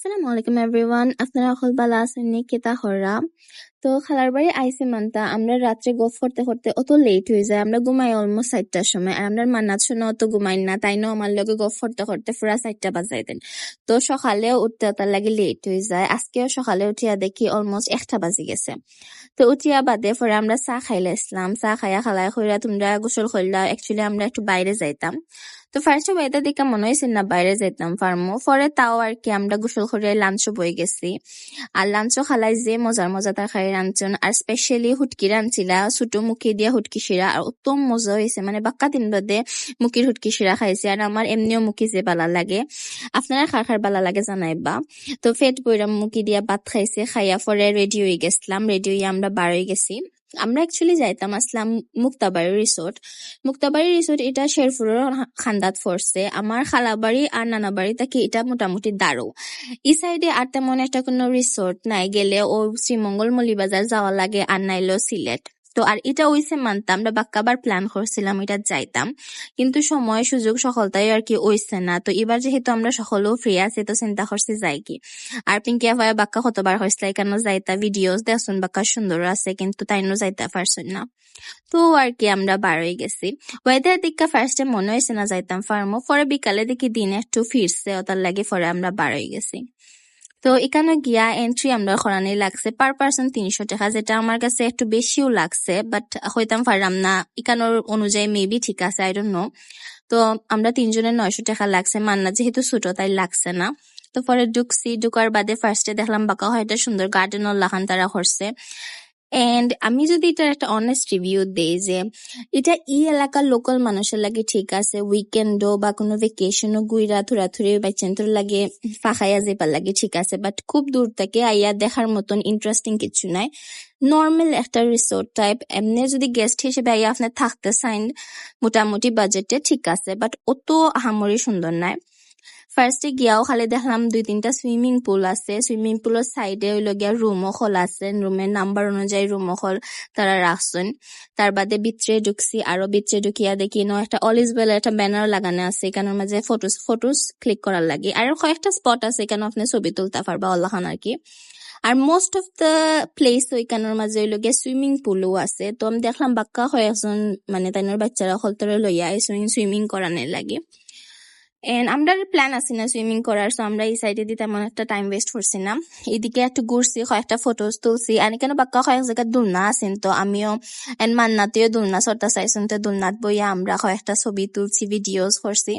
আসসালামু আলাইকুম এভরিওয়ান, আপনারা সকল ভালো আছেন নি? কেতা হররা তো খালার বাড়ি আইসি মানতা আমরা রাত্রে গফ করতে করতে অত লেট হয়ে যায়, আমরা ঘুমাই অলমোস্ট 4টার সময়। আর আমরা মান্নাত শোনা অত ঘুমাই না, তাই না আমার লগে গফ করতে করতে পুরা 4টা বাজাই দেন। তো সকালেও উঠতে তার লাগে লেট হয়ে যায়। আজকেও সকালে উঠিয়া দেখি অলমোস্ট 1টা বাজে গেছে। তো উঠিয়া বাদে পরে আমরা চা খাইলে ইসলাম, চা খাইয়া খালাই কইরা তোমরা গোসল করলা। অ্যাকচুয়ালি আমরা একটু বাইরে যাইতাম, তো ফার্স্টে ওয়েদার দেখে মনে হয়েছিল না বাইরে যাইতাম ফার্মো, পরে তাও আর কি আমরা গোসল করে লাঞ্চও বই গেছি। আর লাঞ্চও খালাই যে মজার মজা খাই রাঁধছন, আর স্পেশালি হুটকি রাঁধছিলা, ছোট মুখি দিয়া হুটকি শিরা, আর উত্তম মজা হয়েছে। মানে বাক্কা দিন বাদে মুখির হুটকি শিরা খাইছি, আর আমার এমনিও মুখি যে বালা লাগে, আপনারা খার বালা লাগে জানাইবা। তো ফেট বইরা মুখি দিয়া ভাত খাইছে, খাইয়া পরে রেডি হয়ে গেছিলাম। রেডি হয়ে আমরা বার হয়ে গেছি। আমরা অ্যাকচুয়ালি যাইতাম আসলাম মুক্তাবাড়ি রিসোর্ট। মুক্তাবাড়ি রিসোর্ট এটা শেরপুরের খান্দাত পড়ছে। আমার খালাবাড়ি আর নানাবাড়ি থেকে এটা মোটামুটি দাঁড়ো। এই সাইডে আর তেমন একটা কোনো রিসোর্ট নাই, গেলে ও শ্রীমঙ্গল মলিবাজার যাওয়া লাগে, আর নাইলো সিলেট। তো আর এটা ওইসে মানতাম আমরা বাক্কাবার প্ল্যান করছিলাম এটা যাইতাম, কিন্তু সময় সুযোগ সকলটাই আর কি ওইসে না। তো এবার যেহেতু আমরা সকলেও ফ্রি আছি, তো চিন্তা করছি যাই কি। আর পিঙ্কি আফায় বাক্কা কতবার হয়েছিল কেন যাইতা, ভিডিওস দেখুন বাক্কা সুন্দর আছে, কিন্তু তাইনো যাইতা পারছেন না। তো আর কি আমরা বার হয়ে গেছি। ওয়েদার দিকটা ফার্স্টে মনে হয়েছে না যাইতাম ফার্মও, পরে বিকালে দেখি দিনে একটু ফিরছে, ওটার লাগে পরে আমরা বার হয়ে গেছি। তো এখানে গিয়া এন্ট্রি আমরা করানি লাগছে পার পার্সন 300 টাকা, যেটা আমার কাছে একটু বেশিও লাগছে, বাট হইতাম পারলাম না এখানোর অনুযায়ী মেবি ঠিক আছে, আই ডোন্ট নো। তো আমরা 3জনের 900 টাকা লাগছে, মান্না যেহেতু ছোট তাই লাগছে না। তো পরে ঢুকার বাদে ফার্স্টে দেখলাম বাঁকা হয় একটা সুন্দর গার্ডেন লাখান তারা করছে। এন্ড আমি যদি এটার একটা অনেস্ট রিভিউ দেই যে এটা এই এলাকার লোকাল মানুষের লাগে ঠিক আছে, উইকেন্ডও বা কোনো ভেকেশনও গুইরা থুরাথুরি বাইচেন্তর লাগে ফাঁকাইয়া যেবার লাগে ঠিক আছে, বাট খুব দূর থেকে আইয়া দেখার মতন ইন্টারেস্টিং কিছু নাই। নর্মাল একটা রিসোর্ট টাইপ, এমনি যদি গেস্ট হিসেবে আইয়া আপনার থাকতে চাইন মোটামুটি বাজেটে ঠিক আছে, বাট অত আহামরি সুন্দর নাই। ফার্স্টে গিয়াও খালি দেখলাম 2-3টা সুইমিং পুল আছে, সুইমিং পুলের সাইডে হইল গিয়া রুমও খোল আছে, রুমের নাম্বার অনুযায়ী রুমও খোল তারা রাখছেন। তার বাদে বিচরে ঢুকছি, আরো বিচরে ঢুকিয়া দেখি একটা অলিজ বেল একটা ব্যানার লাগানো আছে, এখানের মাঝে ফটোস ক্লিক করার লাগে। আর কয়েকটা স্পট আছে এখানে আপনি ছবি তুলতে পারবা অল্লাহান আর কি। আর মোস্ট অফ দ্য প্লেস ওইখানের মাঝে হইল গিয়ে সুইমিং পুলও আছে। তো আমি দেখলাম বাক্কা কয়েকজন মানে তাইনের বাচ্চারা হলতরে লইয়া সুইমিং করানোর লাগে। এন্ড আমরা প্ল্যান আছে না সুইমিং করার, সো আমরা এই সাইডে দিয়ে তেমন একটা টাইম ওয়েস্ট করছি না। এদিকে একটু ঘুরছি, কয়েকটা ফটোস তুলছি, আর এখানে বাক্কা কয়েক জায়গায় দুলনা আছেন, তো আমিও এন্ড মান্নাতেও দুলনা সরতা চাইছেন, তো দুলনাথ বইয়া আমরা কয়েকটা ছবি তুলছি, ভিডিওস করছি।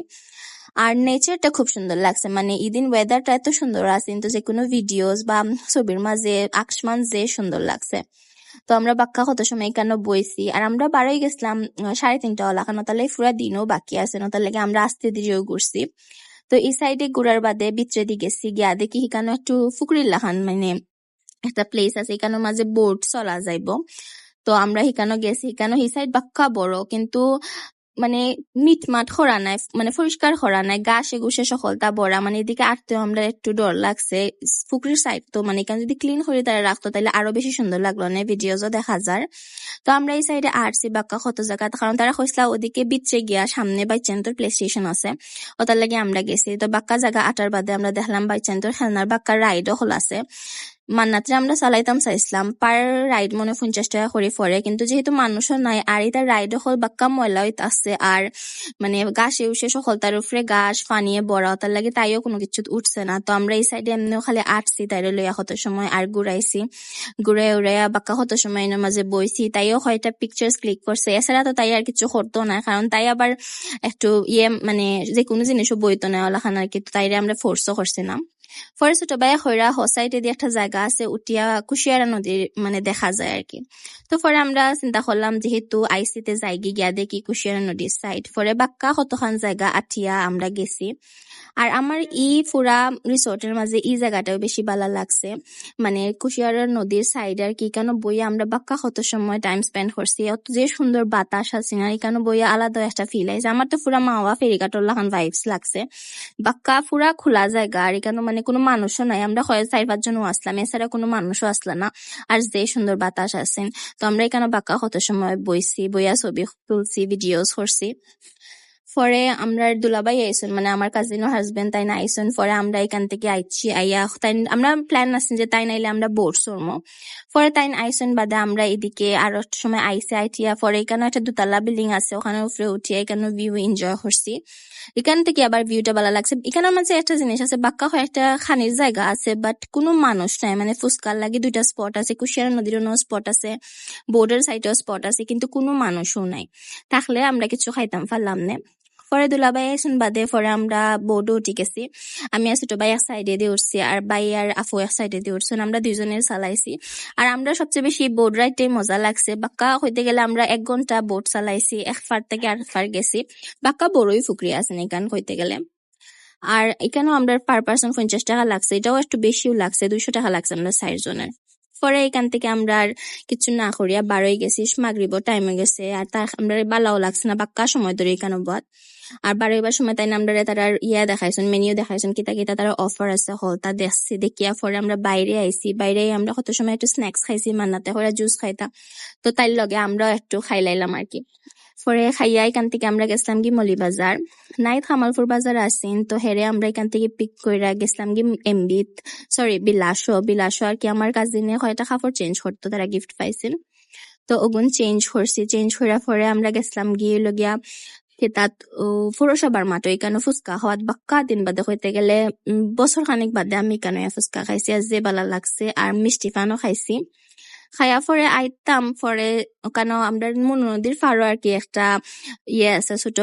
আর নেচারটা খুব সুন্দর লাগছে, মানে ইদিন ওয়েদারটা এত সুন্দর আছে, কিন্তু যে কোনো ভিডিওস বা ছবির মাঝে আকাশমান যে সুন্দর লাগছে। তো আমরা বাক্কা কত সময় কেন বইছি, আর আমরা বারোই গেছিলাম 3:30 ওলাখানো, তাহলে পুরা দিনও বাকি আছে না, তার লাগে আমরা আস্তে ধীরেও ঘুরছি। তো এই সাইডে ঘুরার বাদে বিচরে দিয়ে গেছি, গিয়া দেখি এখানে একটু ফুকুরির লাখান মানে একটা প্লেস আছে, এখানের মাঝে বোট চলা যাইব। তো আমরা এখানে গেছি, এখানে এই সাইড বাক্কা বড়, কিন্তু মানে মিটমাট খরা নাই, মানে পরিষ্কার খরা নাই, গাছে গুছে সকলটা বড়া, মানে এদিকে আটতেও আমরা একটু ডর লাগছে। পুকুরের সাইড তো মানে এখানে যদি ক্লিন করে তারা রাখতো তাহলে আরো বেশি সুন্দর লাগলো না, ভিডিওজও দেখা যায়। তো আমরা এই সাইডে আটছি বাক্কা কত জায়গা, কারণ তারা কইসলা ওদিকে বিচে গিয়া সামনে বাইচেন্তর প্লে স্টেশন আছে, ওটার লাগে আমরা গেছি। তো বাক্কা জায়গা আটার বাদে আমরা দেখলাম বাইচেন্তর খেলনার বাক্কা রাইডও হল আছে। মান্নাত্রে আমরা চালাইতাম চাইছিলাম, পার রাইড মনে 50 টাকা করে পড়ে, কিন্তু যেহেতু মানুষও নাই আর এটা রাইডও হল বাক্কা ময়লা আছে, আর মানে গাছে উঠে সকলতার উপরে গাছ ফানিয়ে বড়া, তার লাগে তাইও কোনো কিছু উঠছে না। তো আমরা এই সাইডে এমনিও খালি আটছি, তাইরে লইয়া কত সময় আর ঘুরাইছি, ঘুরে উড়াইয়া বাক্কা কত সময় এর মাঝে বইছি, তাইও কয়টা পিকচার্স ক্লিক করছে। এছাড়া তো তাই আর কিছু করতো না, কারণ তাই আবার একটু মানে যে কোনো জিনিসও বইতো না ওলাখান আর কি, তাইরে আমরা ফোর্সও করছি না। পরে ছোট ভাইয়া হইরা হোসাইটে দিয়ে একটা জায়গা আছে উঠিয়া কুশিয়ারা নদীর মানে দেখা যায় আর কি। তো পরে আমরা চিন্তা করলাম যেহেতু আইসিতে যাই গিয়া দেখি কুশিয়ারা নদীর সাইড, পরে বাক্কা কতখান জায়গা আঠিয়া আমরা গেছি। আর আমার পুরা রিসোর্টের মাঝে এই জায়গাটাও বেশি ভালো লাগছে, মানে কুশিয়ারা নদীর সাইড আর কি। কেন বইয়া আমরা বাক্কা কত সময় টাইম স্পেন্ড করছি, অত যে সুন্দর বাতাস আছে না, কেন বইয়া আলাদা একটা ফিল আছে। আমার তো পুরা মাওয়া ফেরিঘাটর লাখান ভাইবস লাগছে, বাক্কা পুরা খোলা জায়গা, আর এখানে মানে কোনো মানুষও নাই, আমরা 4-5 জনও আসলাম, এছাড়া কোনো মানুষও আসলো না, আর যে সুন্দর বাতাস আছেন। তো আমরা এখানে বাক্কা কত সময় বইয়া ছবি তুলছি, ভিডিওস করছি। পরে আমরা দুলাভাই আইসন মানে আমার কাজিনের হাজবেন্ড তাই না আইসন পরে আমরা এখান থেকে আইছি আইয়া তাই আমরা প্ল্যান আছে যে তাই নাইলে আমরা বোট সরমো পরে তাই আইসন বাদে আমরা এদিকে আরো একটা সময় আইসে আইটিয়া পরে এখানে একটা দুতলা বিল্ডিং আছে ওখানে উপরে উঠিয়ে এখানে ভিউ এনজয় করছি এখান থেকে আবার ভিউটা ভালো লাগছে এখানের মাঝে একটা জিনিস আছে বাক্কা হয় একটা খানির জায়গা আছে বাট কোনো মানুষ নাই মানে ফুচকার লাগে দুইটা স্পট আছে কুশিয়ারা নদীরও স্পট আছে বোর্ডের সাইডেও স্পট আছে কিন্তু কোনো মানুষও নাই থাকলে আমরা কিছু খাইতাম পারলাম না পরে দুলাভাই আসুন বাদে পরে আমরা বোর্ডও উঠে গেছি আমি আর ছোট ভাই এক সাইডে দিয়ে উঠছি আর ভাই আর আফু এক সাইডে দিয়ে উঠছেন আমরা দুইজনের চালাইছি আর আমরা সবচেয়ে বেশি বোট রাইডে মজা লাগছে বাক্কা হইতে গেলে আমরা 1 ঘন্টা বোট চালাইছি এক ফার থেকে আর ফার গেছি বাক্কা বড়ই ফুকরি আছেন এখান হইতে গেলে আর এখানেও আমরা পার পার্সন 50 টাকা লাগছে এটাও একটু বেশিও লাগছে 200 টাকা লাগছে আমরা 4 জনের পরে এখান থেকে আমরা আর কিছু না করিয়া বারোই গেছি মাগরিবও টাইম হয়ে গেছে আর তার আমরা বালাও লাগছে না বাক্কা সময় ধরে এখানে বাদ আর বারোইবার সময় তাই আমরা তারা ইয়া দেখাইছেন মেনিউ দেখাইছেন কিতা কিতা তারা অফার আছে হলতা দেখছি দেখিয়া পরে আমরা বাইরে আইছি বাইরে আমরা কত সময় একটু স্ন্যাক্স খাইছি মান্নাতে করে জুস খাইতা তো তাই লগে আমরা একটু খাইলাইলাম আর কি পরে খাইয়া এখান থেকে আমরা গেছিলাম কি মলিবাজার নাইট কামালপুর বাজার আসিন তো হেরে আমরা এখান থেকে পিক কইরা গেছিলাম কি এমবিত বিলাসও আর কি আমার কাজিনে কয়টা কাপড় চেঞ্জ করতো তারা গিফট পাইছেন তো ওগুন চেঞ্জ করার পরে আমরা গেছিলাম গিয়ে লগিয়া সেটাত পৌরসভার মাঠে এখানে ফুচকা খাওয়াত বাক্কা দিন বাদে হইতে গেলে বছর খানিক বাদে আমি এখানে ফুচকা খাইছি আর যে ভালো লাগছে আর মিষ্টি পানও খাইছি খাইয়া পরে আইতাম পরে ওখানেও আমরা মনু নদীর ফারো আর কি একটা ইয়ে আছে ছোট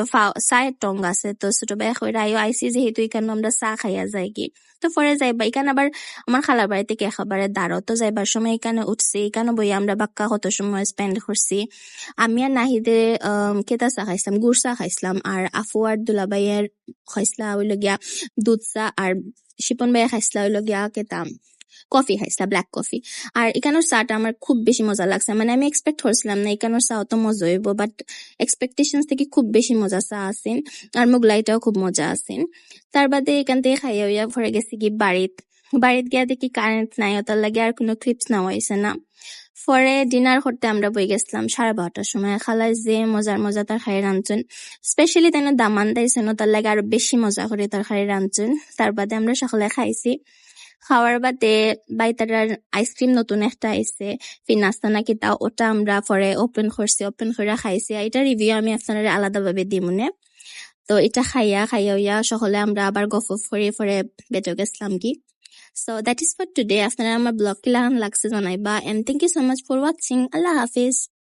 চায়ের টং আছে তো ছোট ভাই কইরা আইসি যেহেতু এখানে আমরা চা খাইয়া যাই কি তো পরে যাইবা এখানে আবার আমার খালার বাড়ি থেকে একেবারে দাঁড়ো তো যাইবার সময় এখানে উঠছি এখানে বই আমরা বাক্কা কত সময় স্পেন্ড করছি আমি আর নাহিদে কেতা চা খাইছিলাম গুড় চা খাইছিলাম আর আফু আর দুলাভাইয়ের খাইছিলা হইল গিয়া দুধ চা আর শিপন ভাইয়া খাইছিলা হইল গিয়া কেতা কফি খাইছিলাম ব্ল্যাক কফি আর এখানের চাটা আমার খুব বেশি মজা লাগছে মানে আমি এক্সপেক্ট করছিলাম না এখানের চা অত মজা হইব বাট এক্সপেকটেশন থেকে খুব বেশি মজা চা আছেন আর মোগলাইটাও খুব মজা আছেন তার বাদে এখান থেকে খাইয়া হইয়া ঘরে গেছি কি বাড়িত গিয়া দেখি কারেন্ট নাই ওটার লাগে আর কোনো ক্লিপস নেওয়া হয়েছে না পরে ডিনার করতে আমরা বই গেছিলাম 12:30টার সময় খালায় যে মজা তার খাই রাঁধছেন স্পেশালি তাই দামান দিয়েছেন তার লাগে আরো বেশি মজা করে তার খাই রাঁধছেন তার বাদে আমরা সকালে খাইছি খাওয়ার বাদে বাইতারার আইসক্রিম নতুন একটা আইছে নাস্তা নাকি তা ওটা আমরা পরে ওপেন করে খাইছি এটা রিভিউ আমি আপনারা আলাদাভাবে দিই মনে তো এটা খাইয়া হইয়া সকলে আমরা আবার গফ করে বেজে গেছিলাম কি So that is for today. আপনারা আমার ব্লগটি লাগছে জানাইবা and thank you so much for watching. Allah Hafiz.